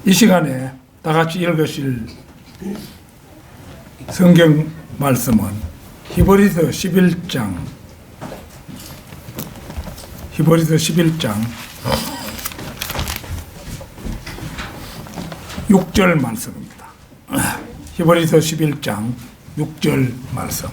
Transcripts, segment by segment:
이 시간에 다 같이 읽으실 성경 말씀은 히브리서 11장 6절 말씀입니다. 히브리서 11장 6절 말씀.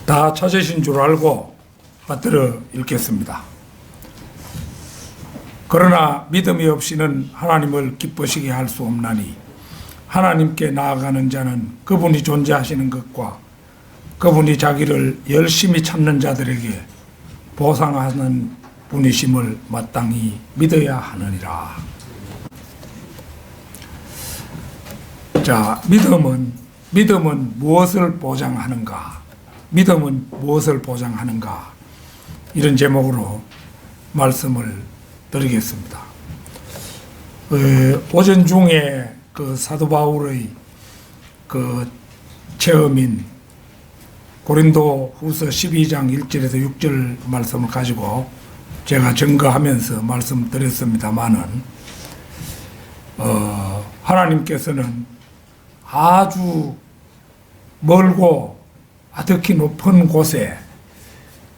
다 찾으신 줄 알고 받들어 읽겠습니다. 그러나 믿음이 없이는 하나님을 기쁘시게 할 수 없나니 하나님께 나아가는 자는 그분이 존재하시는 것과 그분이 자기를 열심히 찾는 자들에게 보상하는 분이심을 마땅히 믿어야 하느니라. 자, 믿음은 무엇을 보장하는가? 믿음은 무엇을 보장하는가? 이런 제목으로 말씀을 드리겠습니다. 오전 중에 그 사도 바울의 그 체험인 고린도 후서 12장 1절에서 6절 말씀을 가지고 제가 증거하면서 말씀드렸습니다마는, 하나님께서는 아주 멀고 아득히 높은 곳에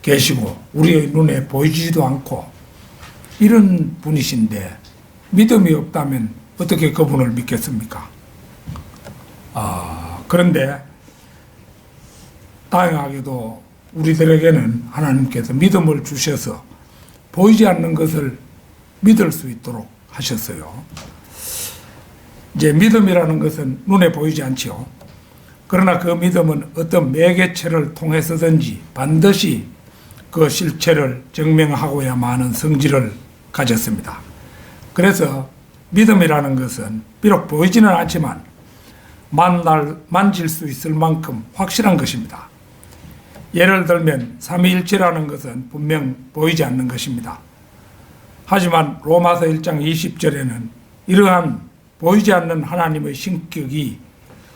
계시고 우리의 눈에 보이지도 않고 이런 분이신데 믿음이 없다면 어떻게 그분을 믿겠습니까? 그런데 다행하게도 우리들에게는 하나님께서 믿음을 주셔서 보이지 않는 것을 믿을 수 있도록 하셨어요. 이제 믿음이라는 것은 눈에 보이지 않지요. 그러나 그 믿음은 어떤 매개체를 통해서든지 반드시 그 실체를 증명하고야만 하는 성질을 가졌습니다. 그래서 믿음이라는 것은 비록 보이지는 않지만 만질 수 있을 만큼 확실한 것입니다. 예를 들면 삼위일체라는 것은 분명 보이지 않는 것입니다. 하지만 로마서 1장 20절에는 이러한 보이지 않는 하나님의 신격이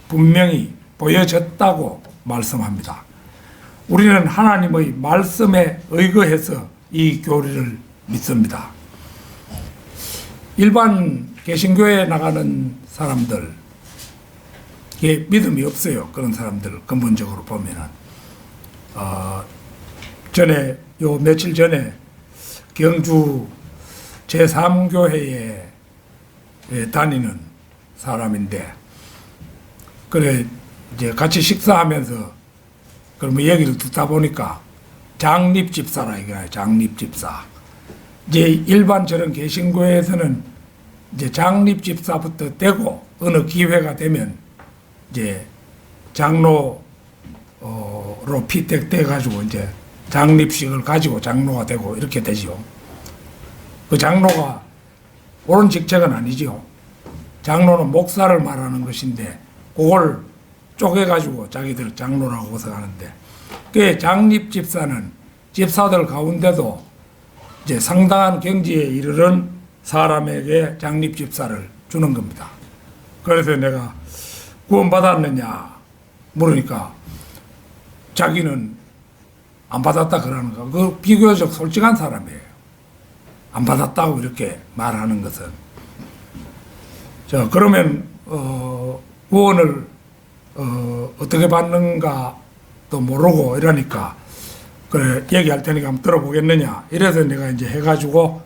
분명히 보여졌다고 말씀합니다. 우리는 하나님의 말씀에 의거해서 이 교리를 믿습니다. 일반 개신교에 나가는 사람들, 믿음이 없어요. 그런 사람들 근본적으로 보면은 며칠 전에 경주 제3교회에 다니는 사람인데, 그래 이제 같이 식사하면서 그러면 얘기를 듣다 보니까 장립집사라 이거예요. 장립집사. 이제 일반 저런 개신교에서는 이제 장립집사부터 되고 어느 기회가 되면 이제 장로로 피택돼 가지고 이제 장립식을 가지고 장로가 되고 이렇게 되지요. 그 장로가 옳은 직책은 아니지요. 장로는 목사를 말하는 것인데 그걸 쪼개가지고 자기들 장로라고 생각하는데, 그 장립집사는 집사들 가운데도 이제 상당한 경지에 이르는 사람에게 장립집사를 주는 겁니다. 그래서 내가 구원받았느냐 물으니까 자기는 안 받았다 그러는 거. 그 비교적 솔직한 사람이에요. 안 받았다고 이렇게 말하는 것은. 자, 그러면 구원을 어떻게 받는가도 모르고 이러니까, 그래 얘기할 테니까 한번 들어보겠느냐 이래서 내가 이제 해가지고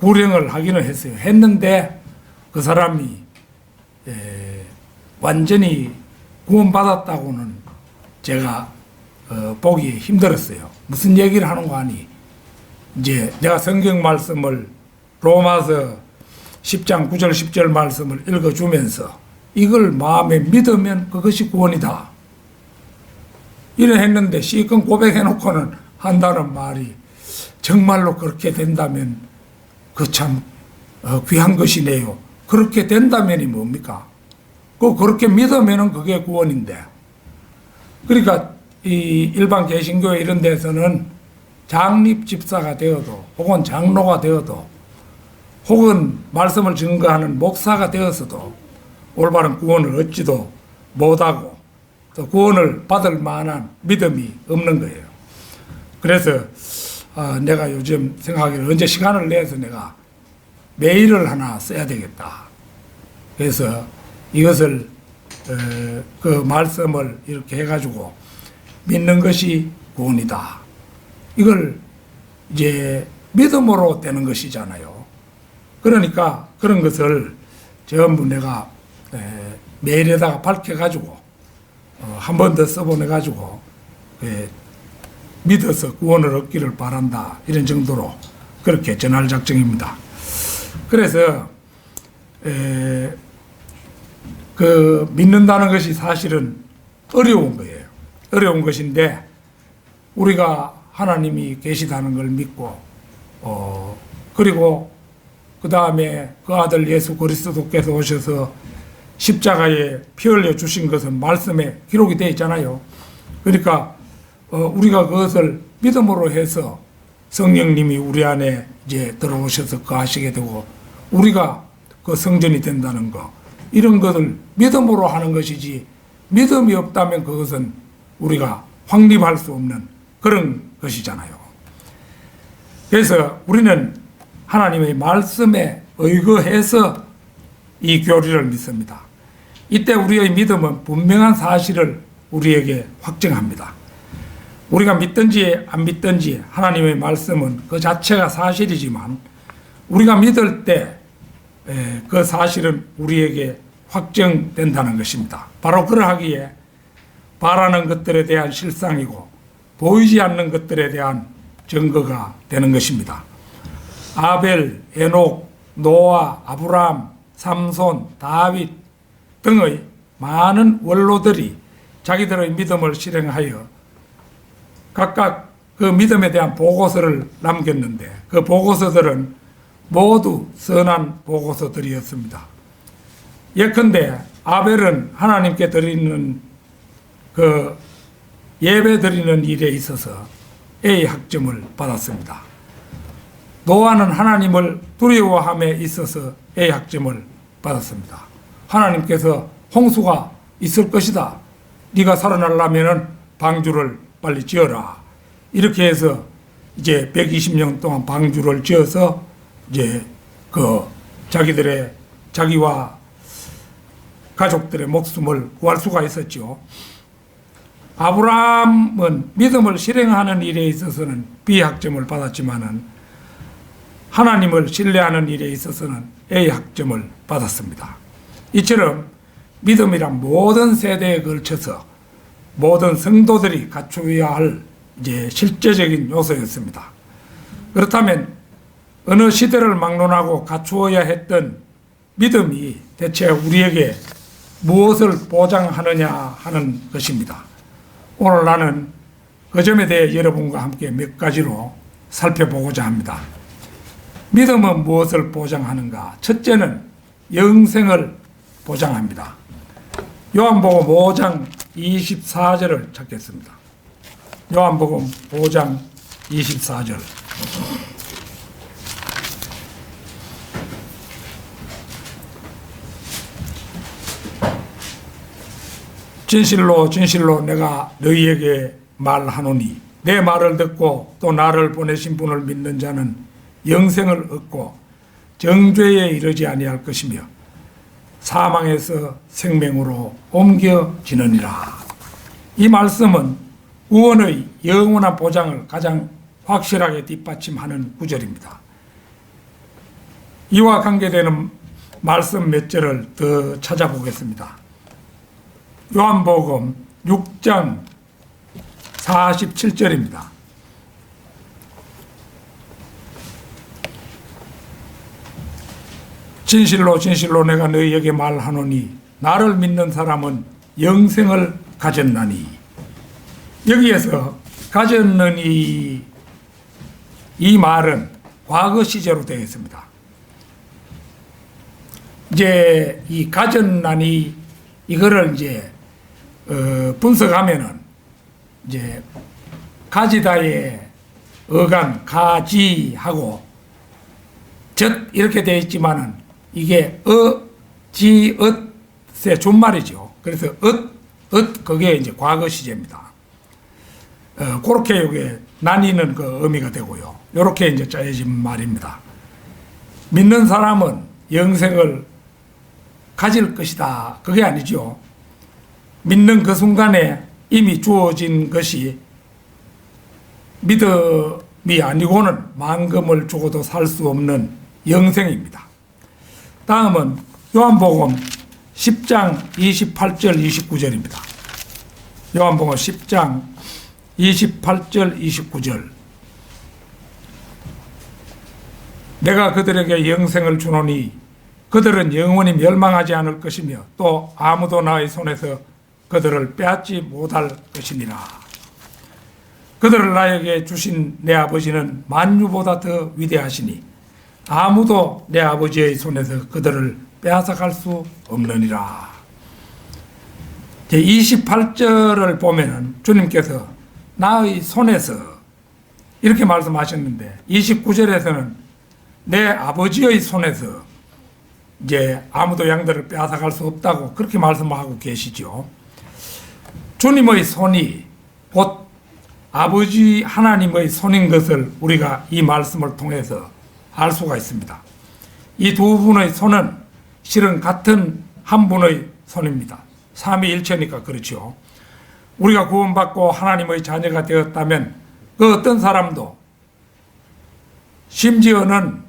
구령을 하기는 했어요. 했는데 그 사람이 완전히 구원받았다고는 제가 보기 힘들었어요. 무슨 얘기를 하는 거 아니. 이제 내가 성경 말씀을 로마서 10장 9절 10절 말씀을 읽어주면서 이걸 마음에 믿으면 그것이 구원이다 이래 했는데 실컷 고백해놓고는 한다는 말이 정말로 그렇게 된다면 그 참 귀한 것이네요. 그렇게 된다면이 뭡니까? 그렇게 믿으면은 그게 구원인데. 그러니까 이 일반 개신교회 이런 데서는 장립집사가 되어도 혹은 장로가 되어도 혹은 말씀을 증거하는 목사가 되어서도 올바른 구원을 얻지도 못하고 또 구원을 받을 만한 믿음이 없는 거예요. 그래서 내가 요즘 생각하기를 언제 시간을 내서 내가 메일을 하나 써야 되겠다. 그래서 이것을 그 말씀을 이렇게 해가지고 믿는 것이 구원이다. 이걸 이제 믿음으로 되는 것이잖아요. 그러니까 그런 것을 전부 내가 메일에다가 밝혀가지고 한 번 더 써보내가지고 믿어서 구원을 얻기를 바란다. 이런 정도로 그렇게 전할 작정입니다. 그래서 그 믿는다는 것이 사실은 어려운 거예요. 어려운 것인데 우리가 하나님이 계시다는 걸 믿고 그리고 그 다음에 그 아들 예수 그리스도께서 오셔서 십자가에 피 흘려 주신 것은 말씀에 기록이 되어 있잖아요. 그러니까 우리가 그것을 믿음으로 해서 성령님이 우리 안에 이제 들어오셔서 거하시게 되고 우리가 그 성전이 된다는 거, 이런 것을 믿음으로 하는 것이지, 믿음이 없다면 그것은 우리가 확립할 수 없는 그런 것이잖아요. 그래서 우리는 하나님의 말씀에 의거해서 이 교리를 믿습니다. 이때 우리의 믿음은 분명한 사실을 우리에게 확증합니다. 우리가 믿든지 안 믿든지 하나님의 말씀은 그 자체가 사실이지만 우리가 믿을 때 그 사실은 우리에게 확정된다는 것입니다. 바로 그러하기에 바라는 것들에 대한 실상이고 보이지 않는 것들에 대한 증거가 되는 것입니다. 아벨, 에녹, 노아, 아브라함, 삼손, 다윗 등의 많은 원로들이 자기들의 믿음을 실행하여 각각 그 믿음에 대한 보고서를 남겼는데 그 보고서들은 모두 선한 보고서들이었습니다. 예컨대 아벨은 하나님께 드리는 그 예배 드리는 일에 있어서 A 학점을 받았습니다. 노아는 하나님을 두려워함에 있어서 A 학점을 받았습니다. 하나님께서 홍수가 있을 것이다. 네가 살아나려면 방주를 빨리 지어라. 이렇게 해서 이제 120년 동안 방주를 지어서 이제 그 자기와 가족들의 목숨을 구할 수가 있었죠. 아브라함은 믿음을 실행하는 일에 있어서는 B학점을 받았지만은 하나님을 신뢰하는 일에 있어서는 A학점을 받았습니다. 이처럼 믿음이란 모든 세대에 걸쳐서 모든 성도들이 갖추어야 할 이제 실제적인 요소였습니다. 그렇다면 어느 시대를 막론하고 갖추어야 했던 믿음이 대체 우리에게 무엇을 보장하느냐 하는 것입니다. 오늘 나는 그 점에 대해 여러분과 함께 몇 가지로 살펴보고자 합니다. 믿음은 무엇을 보장하는가? 첫째는 영생을 보장합니다. 요한복음 5장 24절을 찾겠습니다. 요한복음 5장 24절. 진실로 진실로 내가 너희에게 말하노니 내 말을 듣고 또 나를 보내신 분을 믿는 자는 영생을 얻고 정죄에 이르지 아니할 것이며 사망에서 생명으로 옮겨지느니라. 이 말씀은 구원의 영원한 보장을 가장 확실하게 뒷받침하는 구절입니다. 이와 관계되는 말씀 몇 절을 더 찾아보겠습니다. 요한복음 6장 47절입니다. 진실로 진실로 내가 너희에게 말하노니 나를 믿는 사람은 영생을 가졌나니. 여기에서 가졌느니 이 말은 과거 시제로 되어 있습니다. 이제 이 가졌나니 이거를 이제 분석하면은 이제 가지다의 어간 가지하고 젖 이렇게 되어 있지만은 이게 지엇의 존말이죠. 그래서 그게 이제 과거 시제입니다. 그렇게 이게 나뉘는 그 의미가 되고요. 이렇게 이제 짜여진 말입니다. 믿는 사람은 영생을 가질 것이다. 그게 아니죠. 믿는 그 순간에 이미 주어진 것이 믿음이 아니고는 만금을 주고도 살 수 없는 영생입니다. 다음은 요한복음 10장 28절 29절입니다. 요한복음 10장 28절 29절. 내가 그들에게 영생을 주노니 그들은 영원히 멸망하지 않을 것이며 또 아무도 나의 손에서 그들을 빼앗지 못할 것이니라. 그들을 나에게 주신 내 아버지는 만유보다 더 위대하시니 아무도 내 아버지의 손에서 그들을 빼앗아갈 수 없느니라. 28절을 보면은 주님께서 나의 손에서 이렇게 말씀하셨는데 29절에서는 내 아버지의 손에서 이제 아무도 양들을 빼앗아갈 수 없다고 그렇게 말씀하고 계시죠. 주님의 손이 곧 아버지 하나님의 손인 것을 우리가 이 말씀을 통해서 알 수가 있습니다. 이 두 분의 손은 실은 같은 한 분의 손입니다. 삼위일체니까 그렇죠. 우리가 구원받고 하나님의 자녀가 되었다면 그 어떤 사람도 심지어는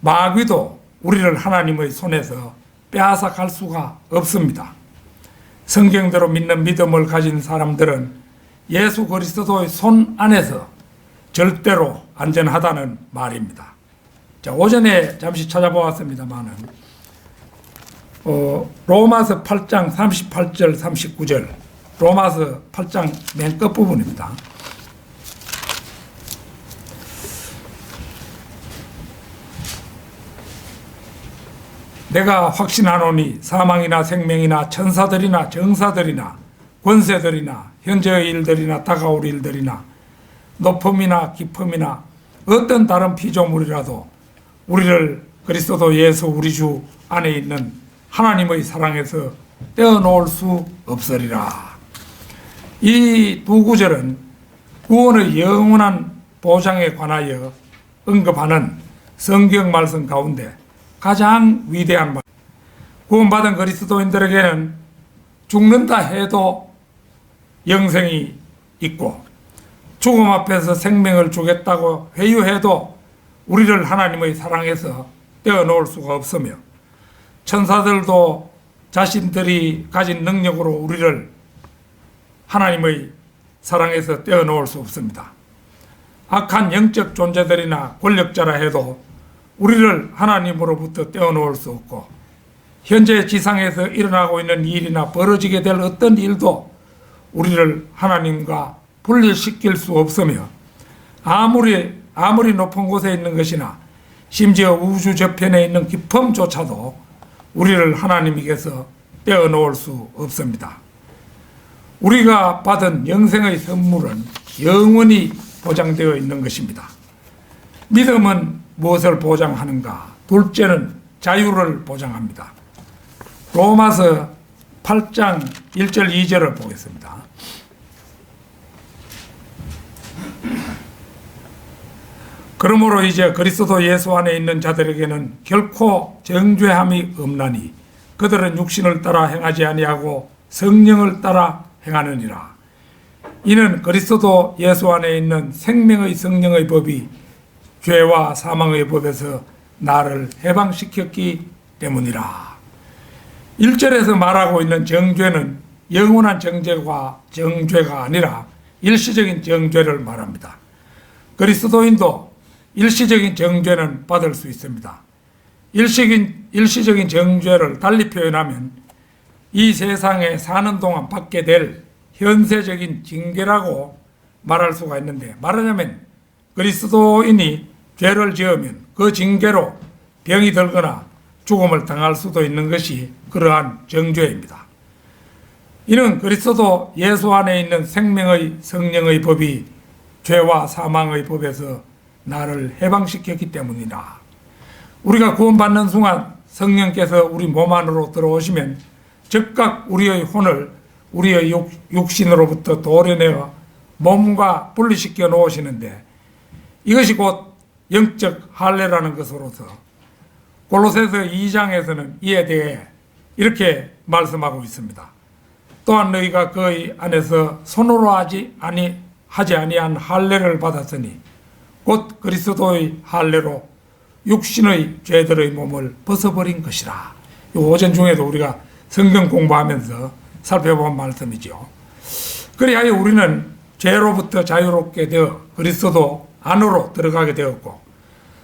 마귀도 우리를 하나님의 손에서 빼앗아 갈 수가 없습니다. 성경대로 믿는 믿음을 가진 사람들은 예수 그리스도의 손 안에서 절대로 안전하다는 말입니다. 자, 오전에 잠시 찾아보았습니다만은 로마서 8장 38절 39절, 로마서 8장 맨 끝부분입니다. 내가 확신하노니 사망이나 생명이나 천사들이나 정사들이나 권세들이나 현재의 일들이나 다가올 일들이나 높음이나 깊음이나 어떤 다른 피조물이라도 우리를 그리스도 예수 우리 주 안에 있는 하나님의 사랑에서 떼어놓을 수 없으리라. 이 두 구절은 구원의 영원한 보장에 관하여 언급하는 성경 말씀 가운데 가장 위대한 말. 구원받은 그리스도인들에게는 죽는다 해도 영생이 있고 죽음 앞에서 생명을 주겠다고 회유해도 우리를 하나님의 사랑에서 떼어놓을 수가 없으며 천사들도 자신들이 가진 능력으로 우리를 하나님의 사랑에서 떼어놓을 수 없습니다. 악한 영적 존재들이나 권력자라 해도 우리를 하나님으로부터 떼어놓을 수 없고 현재 지상에서 일어나고 있는 일이나 벌어지게 될 어떤 일도 우리를 하나님과 분리시킬 수 없으며 아무리 높은 곳에 있는 것이나 심지어 우주 저편에 있는 깊음조차도 우리를 하나님께서 떼어놓을 수 없습니다. 우리가 받은 영생의 선물은 영원히 보장되어 있는 것입니다. 믿음은 무엇을 보장하는가? 둘째는 자유를 보장합니다. 로마서 8장 1절 2절을 보겠습니다. 그러므로 이제 그리스도 예수 안에 있는 자들에게는 결코 정죄함이 없나니 그들은 육신을 따라 행하지 아니하고 성령을 따라 행하느니라. 이는 그리스도 예수 안에 있는 생명의 성령의 법이 죄와 사망의 법에서 나를 해방시켰기 때문이라. 1절에서 말하고 있는 정죄는 영원한 정죄가 아니라 일시적인 정죄를 말합니다. 그리스도인도 일시적인 정죄는 받을 수 있습니다. 일시적인 정죄를 달리 표현하면 이 세상에 사는 동안 받게 될 현세적인 징계라고 말할 수가 있는데, 말하자면 그리스도인이 죄를 지으면 그 징계로 병이 들거나 죽음을 당할 수도 있는 것이 그러한 정죄입니다. 이는 그리스도 예수 안에 있는 생명의 성령의 법이 죄와 사망의 법에서 나를 해방시켰기 때문이다. 우리가 구원받는 순간 성령께서 우리 몸 안으로 들어오시면 즉각 우리의 혼을 우리의 육신으로부터 도려내어 몸과 분리시켜 놓으시는데, 이것이 곧 영적 할례라는 것으로서 골로새서 2장에서는 이에 대해 이렇게 말씀하고 있습니다. 또한 너희가 그의 안에서 손으로 하지 아니한 할례를 받았으니 곧 그리스도의 할례로 육신의 죄들의 몸을 벗어버린 것이라. 이 오전 중에도 우리가 성경 공부하면서 살펴본 말씀이죠. 그리하여 우리는 죄로부터 자유롭게 되어 그리스도 안으로 들어가게 되었고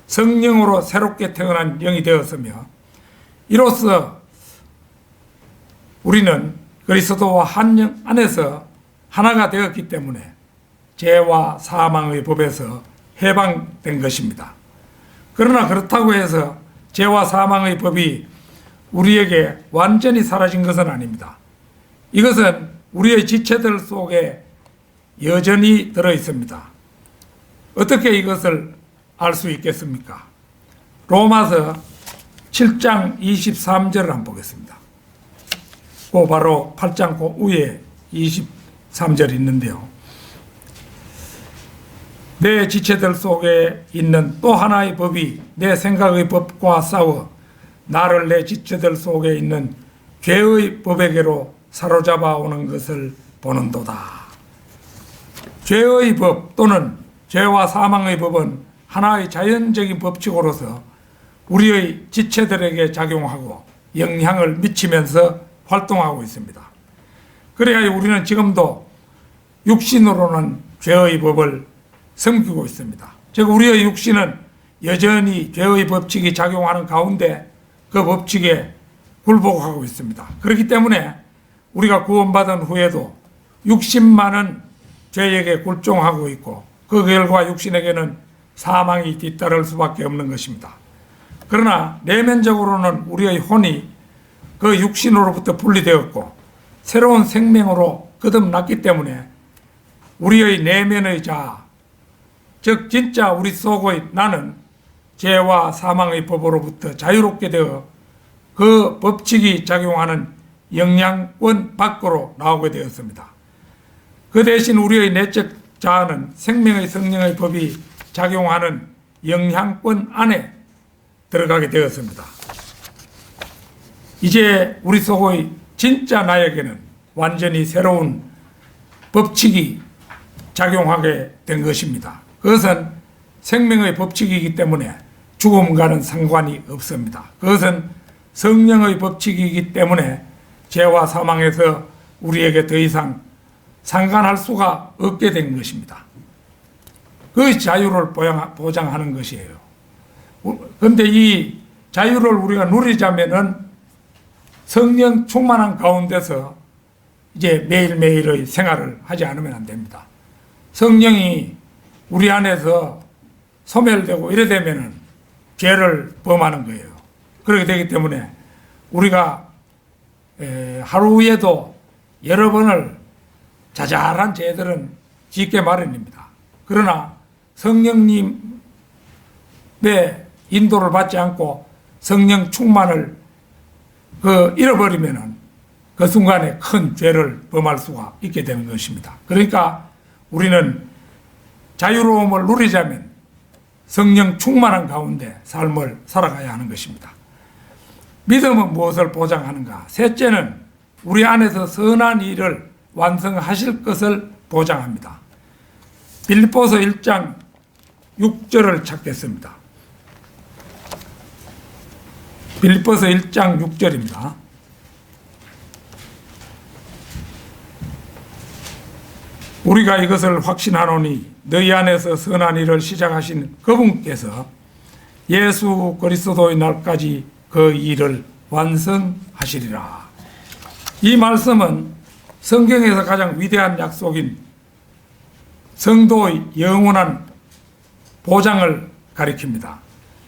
성령으로 새롭게 태어난 영이 되었으며, 이로써 우리는 그리스도와 한 영 안에서 하나가 되었기 때문에 죄와 사망의 법에서 해방된 것입니다. 그러나 그렇다고 해서 죄와 사망의 법이 우리에게 완전히 사라진 것은 아닙니다. 이것은 우리의 지체들 속에 여전히 들어 있습니다. 어떻게 이것을 알 수 있겠습니까? 로마서 7장 23절을 한번 보겠습니다. 그 바로 8장 그 위에 23절이 있는데요. 내 지체들 속에 있는 또 하나의 법이 내 생각의 법과 싸워 나를 내 지체들 속에 있는 죄의 법에게로 사로잡아 오는 것을 보는도다. 죄의 법 또는 죄와 사망의 법은 하나의 자연적인 법칙으로서 우리의 지체들에게 작용하고 영향을 미치면서 활동하고 있습니다. 그래야 우리는 지금도 육신으로는 죄의 법을 섬기고 있습니다. 즉 우리의 육신은 여전히 죄의 법칙이 작용하는 가운데 그 법칙에 굴복하고 있습니다. 그렇기 때문에 우리가 구원받은 후에도 육신만은 죄에게 굴종하고 있고 그 결과 육신에게는 사망이 뒤따를 수밖에 없는 것입니다. 그러나 내면적으로는 우리의 혼이 그 육신으로부터 분리되었고 새로운 생명으로 거듭났기 때문에 우리의 내면의 자아, 즉 진짜 우리 속의 나는 죄와 사망의 법으로부터 자유롭게 되어 그 법칙이 작용하는 영향권 밖으로 나오게 되었습니다. 그 대신 우리의 내적 자아는 생명의 성령의 법이 작용하는 영향권 안에 들어가게 되었습니다. 이제 우리 속의 진짜 나에게는 완전히 새로운 법칙이 작용하게 된 것입니다. 그것은 생명의 법칙이기 때문에 죽음과는 상관이 없습니다. 그것은 성령의 법칙이기 때문에 죄와 사망에서 우리에게 더 이상 상관할 수가 없게 된 것입니다. 그 자유를 보장하는 것이에요. 그런데 이 자유를 우리가 누리자면은 성령 충만한 가운데서 이제 매일매일의 생활을 하지 않으면 안 됩니다. 성령이 우리 안에서 소멸되고 이래 되면은 죄를 범하는 거예요. 그렇게 되기 때문에 우리가 하루에도 여러 번을 자잘한 죄들은 짓게 마련입니다. 그러나 성령님의 인도를 받지 않고 성령 충만을 잃어버리면은 그 순간에 큰 죄를 범할 수가 있게 되는 것입니다. 그러니까 우리는 자유로움을 누리자면 성령 충만한 가운데 삶을 살아가야 하는 것입니다. 믿음은 무엇을 보장하는가? 셋째는 우리 안에서 선한 일을 완성하실 것을 보장합니다. 빌립보서 1장 6절을 찾겠습니다. 빌립보서 1장 6절입니다. 우리가 이것을 확신하노니 너희 안에서 선한 일을 시작하신 그분께서 예수 그리스도의 날까지 그 일을 완성하시리라. 이 말씀은 성경에서 가장 위대한 약속인 성도의 영원한 보장을 가리킵니다.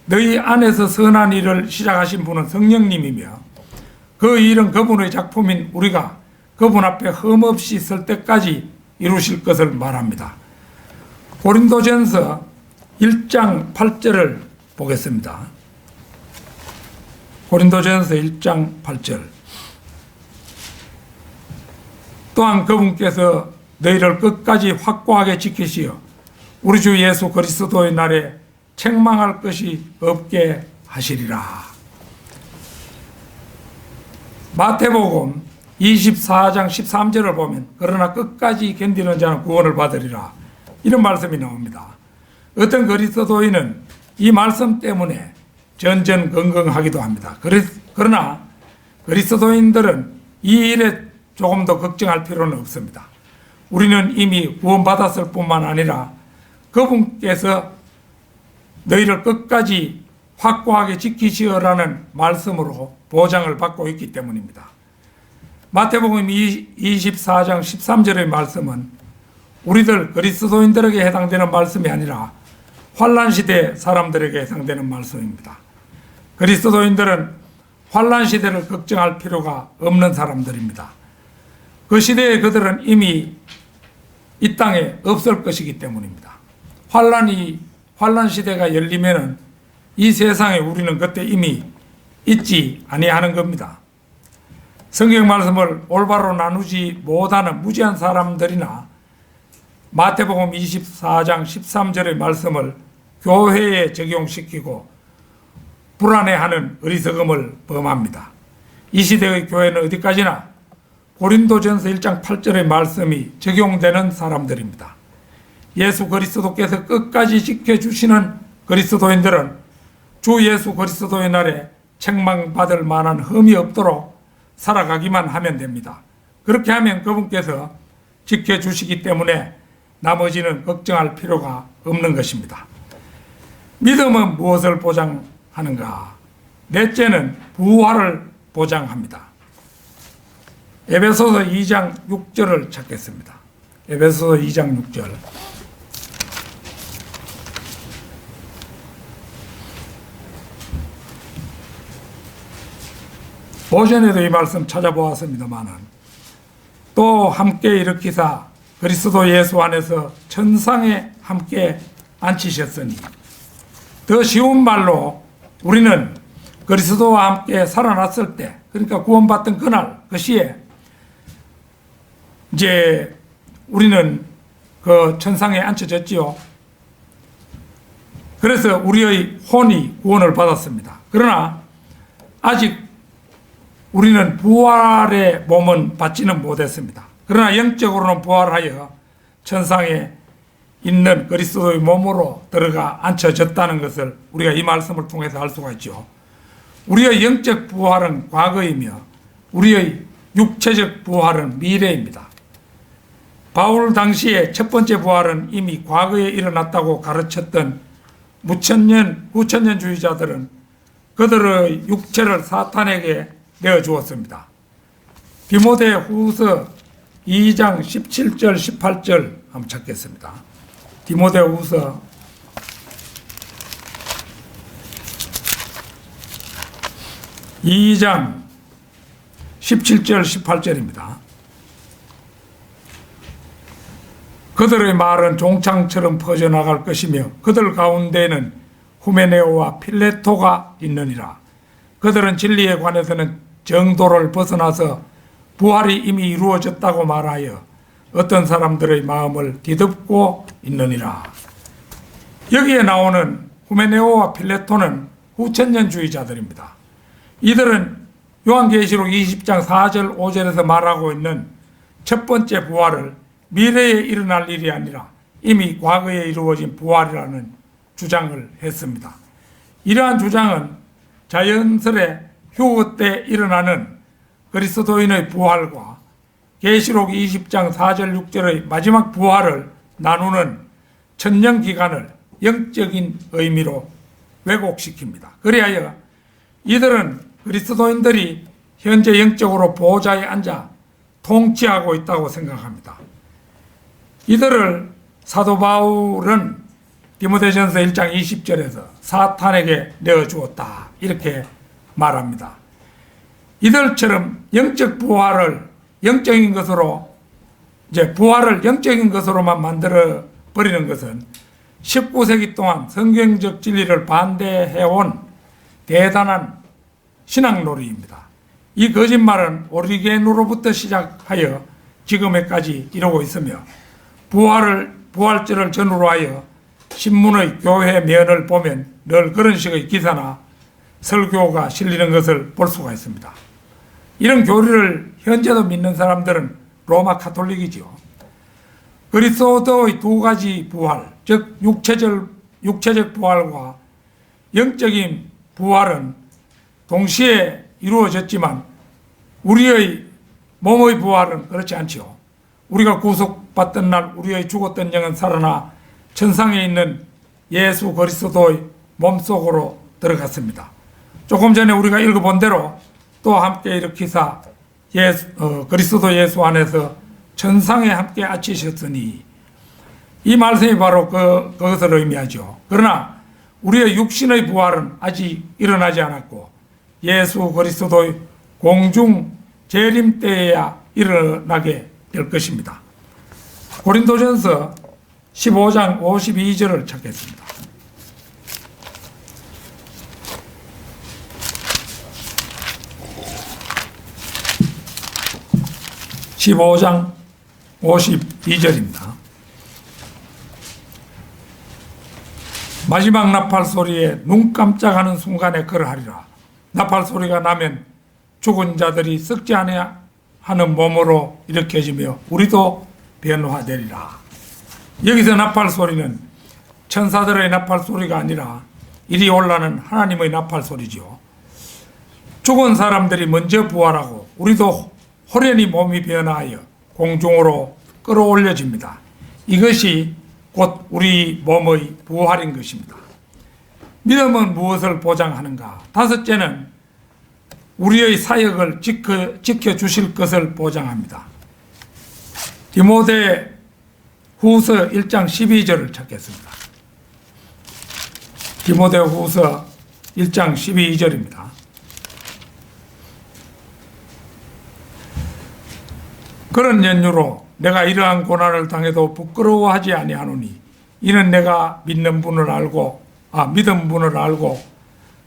너희 안에서 선한 일을 시작하신 분은 성령님이며 그 일은 그분의 작품인 우리가 그분 앞에 흠없이 설 때까지 이루실 것을 말합니다. 고린도전서 1장 8절을 보겠습니다. 고린도전서 1장 8절. 또한 그분께서 너희를 끝까지 확고하게 지키시어 우리 주 예수 그리스도의 날에 책망할 것이 없게 하시리라. 마태복음 24장 13절을 보면 그러나 끝까지 견디는 자는 구원을 받으리라, 이런 말씀이 나옵니다. 어떤 그리스도인은 이 말씀 때문에 전전긍긍하기도 합니다. 그러나 그리스도인들은 이 일에 조금 더 걱정할 필요는 없습니다. 우리는 이미 구원받았을 뿐만 아니라 그분께서 너희를 끝까지 확고하게 지키시어라는 말씀으로 보장을 받고 있기 때문입니다. 마태복음 24장 13절의 말씀은 우리들 그리스도인들에게 해당되는 말씀이 아니라 환란시대 사람들에게 해당되는 말씀입니다. 그리스도인들은 환란시대를 걱정할 필요가 없는 사람들입니다. 그 시대에 그들은 이미 이 땅에 없을 것이기 때문입니다. 환란시대가 열리면은 이 세상에 우리는 그때 이미 있지 아니하는 겁니다. 성경 말씀을 올바로 나누지 못하는 무지한 사람들이나 마태복음 24장 13절의 말씀을 교회에 적용시키고 불안해하는 어리석음을 범합니다. 이 시대의 교회는 어디까지나 고린도전서 1장 8절의 말씀이 적용되는 사람들입니다. 예수 그리스도께서 끝까지 지켜주시는 그리스도인들은 주 예수 그리스도의 날에 책망받을 만한 흠이 없도록 살아가기만 하면 됩니다. 그렇게 하면 그분께서 지켜주시기 때문에 나머지는 걱정할 필요가 없는 것입니다. 믿음은 무엇을 보장하는가? 넷째는 부활을 보장합니다. 에베소서 2장 6절을 찾겠습니다. 에베소서 2장 6절. 오전에도 이 말씀 찾아보았습니다마는 또 함께 일으키사 그리스도 예수 안에서 천상에 함께 앉히셨으니, 더 쉬운 말로 우리는 그리스도와 함께 살아났을 때, 그러니까 구원받던 그날 그 시에 이제 우리는 그 천상에 앉혀졌지요. 그래서 우리의 혼이 구원을 받았습니다. 그러나 아직 우리는 부활의 몸은 받지는 못했습니다. 그러나 영적으로는 부활하여 천상에 있는 그리스도의 몸으로 들어가 앉혀졌다는 것을 우리가 이 말씀을 통해서 알 수가 있죠. 우리의 영적 부활은 과거이며 우리의 육체적 부활은 미래입니다. 바울 당시에 첫 번째 부활은 이미 과거에 일어났다고 가르쳤던 무천년, 구천년주의자들은 그들의 육체를 사탄에게 내어주었습니다. 디모데 후서 2장 17절 18절 한번 찾겠습니다. 디모데 후서 2장 17절 18절입니다. 그들의 말은 종창처럼 퍼져나갈 것이며 그들 가운데에는 후메네오와 필레토가 있느니라. 그들은 진리에 관해서는 정도를 벗어나서 부활이 이미 이루어졌다고 말하여 어떤 사람들의 마음을 뒤덮고 있느니라. 여기에 나오는 후메네오와 필레토는 후천년주의자들입니다. 이들은 요한계시록 20장 4절 5절에서 말하고 있는 첫 번째 부활을 미래에 일어날 일이 아니라 이미 과거에 이루어진 부활이라는 주장을 했습니다. 이러한 주장은 자연스레 휴거 때 일어나는 그리스도인의 부활과 계시록 20장 4절 6절의 마지막 부활을 나누는 천년 기간을 영적인 의미로 왜곡시킵니다. 그리하여 이들은 그리스도인들이 현재 영적으로 보좌에 앉아 통치하고 있다고 생각합니다. 이들을 사도 바울은 디모데전서 1장 20절에서 사탄에게 내어주었다 이렇게 말합니다. 이들처럼 영적 부활을 영적인 것으로 부활을 영적인 것으로만 만들어 버리는 것은 19세기 동안 성경적 진리를 반대해온 대단한 신앙놀이입니다. 이 거짓말은 오리겐으로부터 시작하여 지금에까지 이루고 있으며 부활절을 전후로 하여 신문의 교회 면을 보면 늘 그런 식의 기사나 설교가 실리는 것을 볼 수가 있습니다. 이런 교리를 현재도 믿는 사람들은 로마 카톨릭이지요. 그리스도의 두 가지 부활, 즉 육체적 부활과 영적인 부활은 동시에 이루어졌지만 우리의 몸의 부활은 그렇지 않지요. 우리가 구속받던 날 우리의 죽었던 영은 살아나 천상에 있는 예수 그리스도의 몸속으로 들어갔습니다. 조금 전에 우리가 읽어본 대로 또 함께 일으키사 그리스도 예수 안에서 천상에 함께 앉히셨으니, 이 말씀이 바로 그것을 의미하죠. 그러나 우리의 육신의 부활은 아직 일어나지 않았고 예수 그리스도의 공중 재림 때에야 일어나게 될 것입니다. 고린도전서 15장 52절을 찾겠습니다. (15장 52절입니다) 마지막 나팔 소리에 눈 깜짝하는 순간에 그러하리라. 나팔 소리가 나면 죽은 자들이 썩지 아니하는 몸으로 일으켜지며 우리도 변화되리라. 여기서 나팔 소리는 천사들의 나팔 소리가 아니라 이리 올라는 하나님의 나팔 소리죠. 죽은 사람들이 먼저 부활하고 우리도 호련히 몸이 변화하여 공중으로 끌어올려집니다. 이것이 곧 우리 몸의 부활인 것입니다. 믿음은 무엇을 보장하는가? 다섯째는 우리의 사역을 지켜주실 것을 보장합니다. 디모데 후서 1장 12절을 찾겠습니다. 디모데 후서 1장 12절입니다. 그런 연유로 내가 이러한 고난을 당해도 부끄러워하지 아니하노니 이는 내가 믿는 분을 알고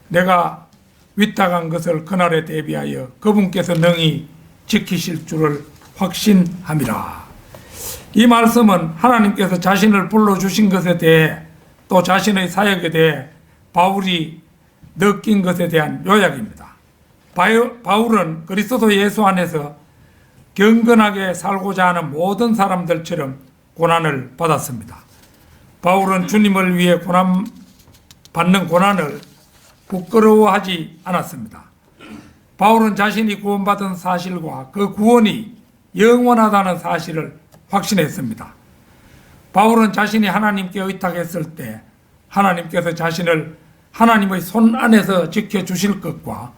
내가 위탁한 것을 그날에 대비하여 그분께서 능히 지키실 줄을 확신함이라. 이 말씀은 하나님께서 자신을 불러주신 것에 대해 또 자신의 사역에 대해 바울이 느낀 것에 대한 요약입니다. 바울은 그리스도 예수 안에서 경건하게 살고자 하는 모든 사람들처럼 고난을 받았습니다. 바울은 주님을 위해 받는 고난을 부끄러워하지 않았습니다. 바울은 자신이 구원받은 사실과 그 구원이 영원하다는 사실을 확신했습니다. 바울은 자신이 하나님께 의탁했을 때 하나님께서 자신을 하나님의 손 안에서 지켜주실 것과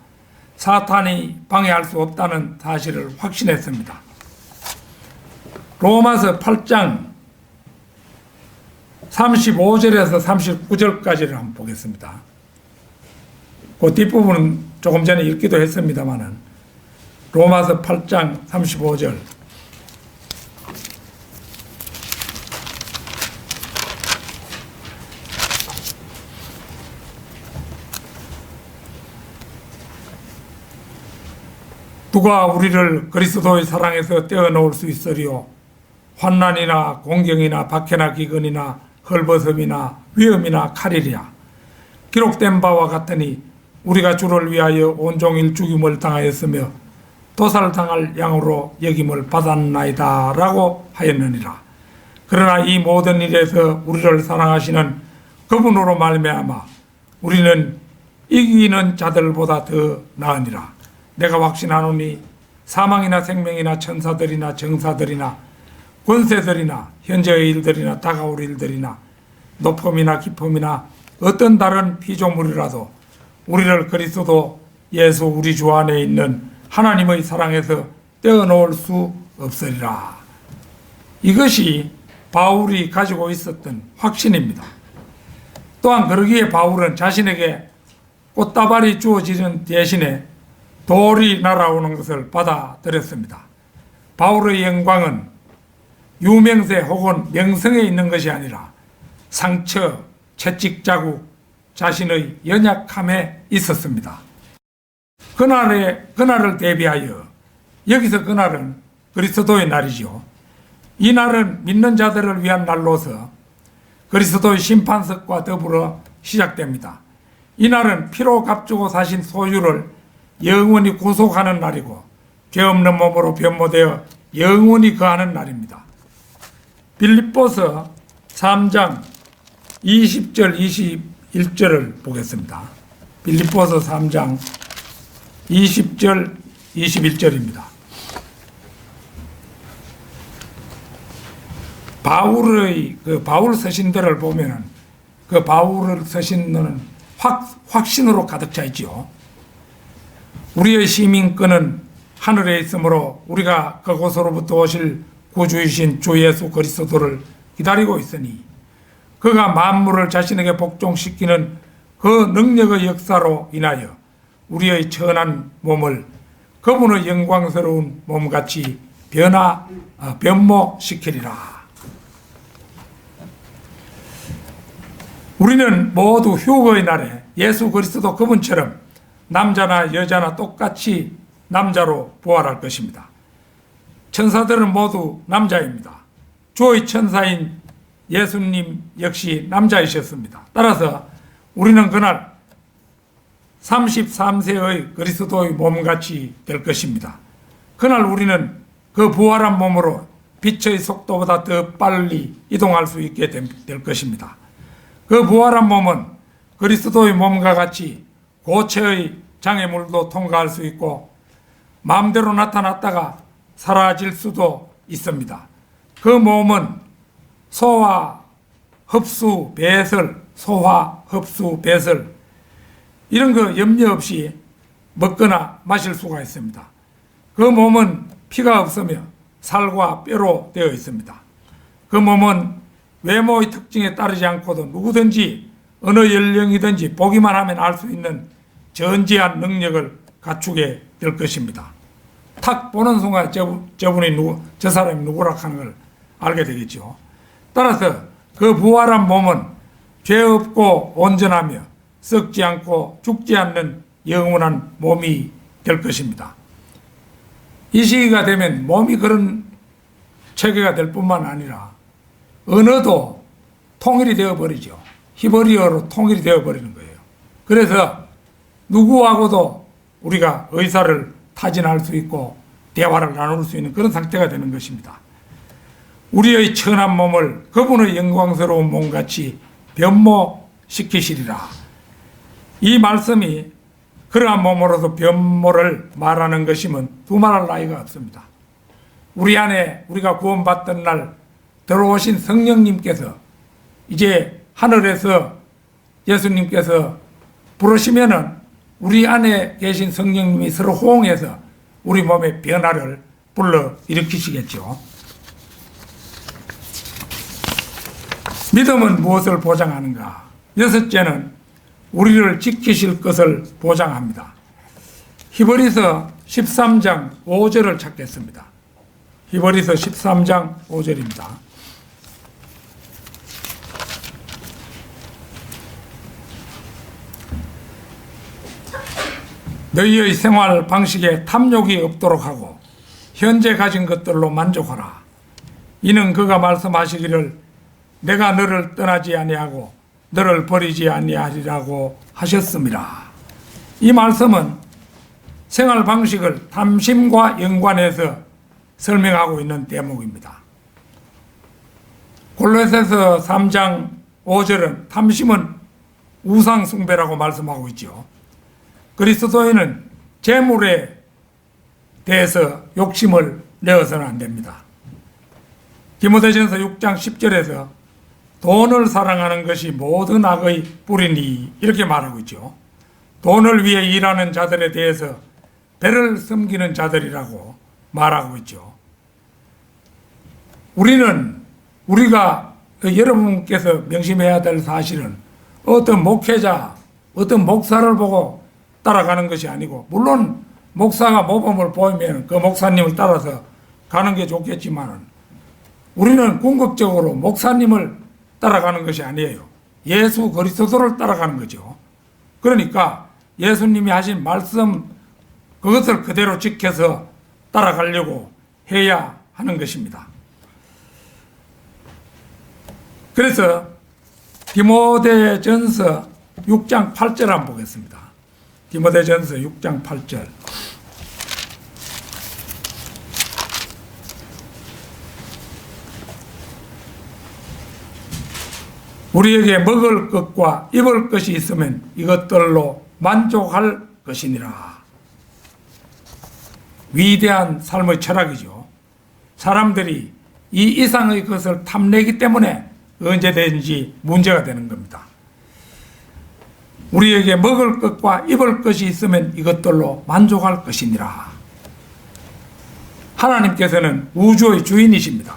사탄이 방해할 수 없다는 사실을 확신했습니다. 로마서 8장 35절에서 39절까지를 한번 보겠습니다. 그 뒷부분은 조금 전에 읽기도 했습니다만은 로마서 8장 35절 누가 우리를 그리스도의 사랑에서 떼어놓을 수 있으리요? 환난이나 공경이나 박해나 기근이나 헐벗음이나 위험이나 칼이랴. 기록된 바와 같으니 우리가 주를 위하여 온종일 죽임을 당하였으며 도살당할 양으로 여김을 받았나이다 라고 하였느니라. 그러나 이 모든 일에서 우리를 사랑하시는 그분으로 말미암아 우리는 이기는 자들보다 더 나으니라. 내가 확신하노니 사망이나 생명이나 천사들이나 정사들이나 권세들이나 현재의 일들이나 다가올 일들이나 높음이나 깊음이나 어떤 다른 피조물이라도 우리를 그리스도 예수 우리 주 안에 있는 하나님의 사랑에서 떼어놓을 수 없으리라. 이것이 바울이 가지고 있었던 확신입니다. 또한 그러기에 바울은 자신에게 꽃다발이 주어지는 대신에 돌이 날아오는 것을 받아들였습니다. 바울의 영광은 유명세 혹은 명성에 있는 것이 아니라 상처, 채찍 자국, 자신의 연약함에 있었습니다. 그날을 대비하여, 여기서 그날은 그리스도의 날이죠. 이 날은 믿는 자들을 위한 날로서 그리스도의 심판석과 더불어 시작됩니다. 이 날은 피로 값주고 사신 소유를 영원히 구속하는 날이고 죄 없는 몸으로 변모되어 영원히 거하는 날입니다. 빌립보서 3장 20절 21절을 보겠습니다. 빌립보서 3장 20절 21절입니다. 바울 서신들을 보면은 그 바울 서신은 확신으로 가득 차 있지요. 우리의 시민권은 하늘에 있으므로 우리가 그곳으로부터 오실 구주이신 주 예수 그리스도를 기다리고 있으니 그가 만물을 자신에게 복종시키는 그 능력의 역사로 인하여 우리의 천한 몸을 그분의 영광스러운 몸같이 변모시키리라. 우리는 모두 휴거의 날에 예수 그리스도 그분처럼 남자나 여자나 똑같이 남자로 부활할 것입니다. 천사들은 모두 남자입니다. 주의 천사인 예수님 역시 남자이셨습니다. 따라서 우리는 그날 33세의 그리스도의 몸같이 될 것입니다. 그날 우리는 그 부활한 몸으로 빛의 속도보다 더 빨리 이동할 수 있게 될 것입니다. 그 부활한 몸은 그리스도의 몸과 같이 고체의 장애물도 통과할 수 있고 마음대로 나타났다가 사라질 수도 있습니다. 그 몸은 소화, 흡수, 배설, 이런 거 염려 없이 먹거나 마실 수가 있습니다. 그 몸은 피가 없으며 살과 뼈로 되어 있습니다. 그 몸은 외모의 특징에 따르지 않고도 누구든지 어느 연령이든지 보기만 하면 알 수 있는 전지한 능력을 갖추게 될 것입니다. 탁 보는 순간 저 사람이 누구라 하는 걸 알게 되겠죠. 따라서 그 부활한 몸은 죄 없고 온전하며 썩지 않고 죽지 않는 영원한 몸이 될 것입니다. 이 시기가 되면 몸이 그런 체계가 될 뿐만 아니라 언어도 통일이 되어버리죠. 히브리어로 통일이 되어버리는 거예요. 그래서 누구하고도 우리가 의사를 타진할 수 있고 대화를 나눌 수 있는 그런 상태가 되는 것입니다. 우리의 천한 몸을 그분의 영광스러운 몸같이 변모시키시리라. 이 말씀이 그러한 몸으로서 변모를 말하는 것이면 두말할 나위가 없습니다. 우리 안에 우리가 구원받던 날 들어오신 성령님께서 이제 하늘에서 예수님께서 부르시면은 우리 안에 계신 성령님이 서로 호응해서 우리 몸의 변화를 불러 일으키시겠죠. 믿음은 무엇을 보장하는가? 여섯째는 우리를 지키실 것을 보장합니다. 히브리서 13장 5절을 찾겠습니다. 히브리서 13장 5절입니다. 너희의 생활 방식에 탐욕이 없도록 하고 현재 가진 것들로 만족하라. 이는 그가 말씀하시기를 내가 너를 떠나지 아니하고 너를 버리지 아니하리라고 하셨습니다. 이 말씀은 생활 방식을 탐심과 연관해서 설명하고 있는 대목입니다. 골로새서 3장 5절은 탐심은 우상 숭배라고 말씀하고 있죠. 그리스도인은 재물에 대해서 욕심을 내어서는 안 됩니다. 디모데전서 6장 10절에서 돈을 사랑하는 것이 모든 악의 뿌리니 이렇게 말하고 있죠. 돈을 위해 일하는 자들에 대해서 배를 섬기는 자들이라고 말하고 있죠. 우리가 여러분께서 명심해야 될 사실은 어떤 목회자, 어떤 목사를 보고 따라가는 것이 아니고, 물론 목사가 모범을 보이면 그 목사님을 따라서 가는 게 좋겠지만 우리는 궁극적으로 목사님을 따라가는 것이 아니에요. 예수 그리스도를 따라가는 거죠. 그러니까 예수님이 하신 말씀 그것을 그대로 지켜서 따라가려고 해야 하는 것입니다. 그래서 디모데전서 6장 8절 한번 보겠습니다. 디모데전서 6장 8절. 우리에게 먹을 것과 입을 것이 있으면 이것들로 만족할 것이니라. 위대한 삶의 철학이죠. 사람들이 이 이상의 것을 탐내기 때문에 언제든지 문제가 되는 겁니다. 우리에게 먹을 것과 입을 것이 있으면 이것들로 만족할 것이니라. 하나님께서는 우주의 주인이십니다.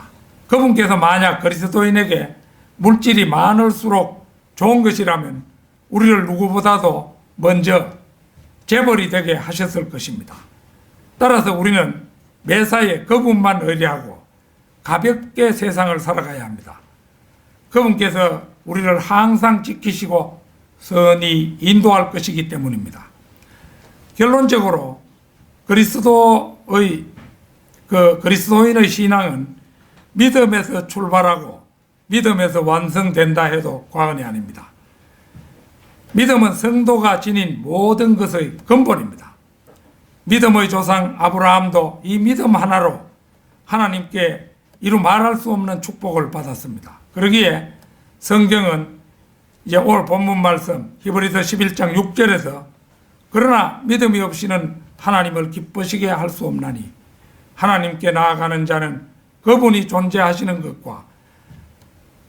그분께서 만약 그리스도인에게 물질이 많을수록 좋은 것이라면 우리를 누구보다도 먼저 재벌이 되게 하셨을 것입니다. 따라서 우리는 매사에 그분만 의뢰하고 가볍게 세상을 살아가야 합니다. 그분께서 우리를 항상 지키시고 선히 인도할 것이기 때문입니다. 결론적으로 그리스도인의 신앙은 믿음에서 출발하고 믿음에서 완성된다 해도 과언이 아닙니다. 믿음은 성도가 지닌 모든 것의 근본입니다. 믿음의 조상 아브라함도 이 믿음 하나로 하나님께 이루 말할 수 없는 축복을 받았습니다. 그러기에 성경은 이제 오늘 본문 말씀 히브리서 11장 6절에서 그러나 믿음이 없이는 하나님을 기쁘시게 할 수 없나니 하나님께 나아가는 자는 그분이 존재하시는 것과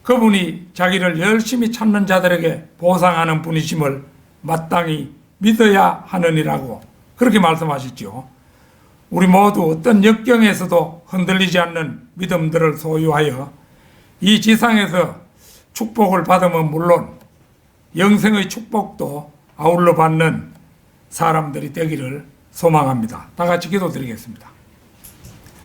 그분이 자기를 열심히 찾는 자들에게 보상하는 분이심을 마땅히 믿어야 하느니라고 그렇게 말씀하셨죠. 우리 모두 어떤 역경에서도 흔들리지 않는 믿음들을 소유하여 이 지상에서 축복을 받으면 물론 영생의 축복도 아울러 받는 사람들이 되기를 소망합니다. 다 같이 기도드리겠습니다.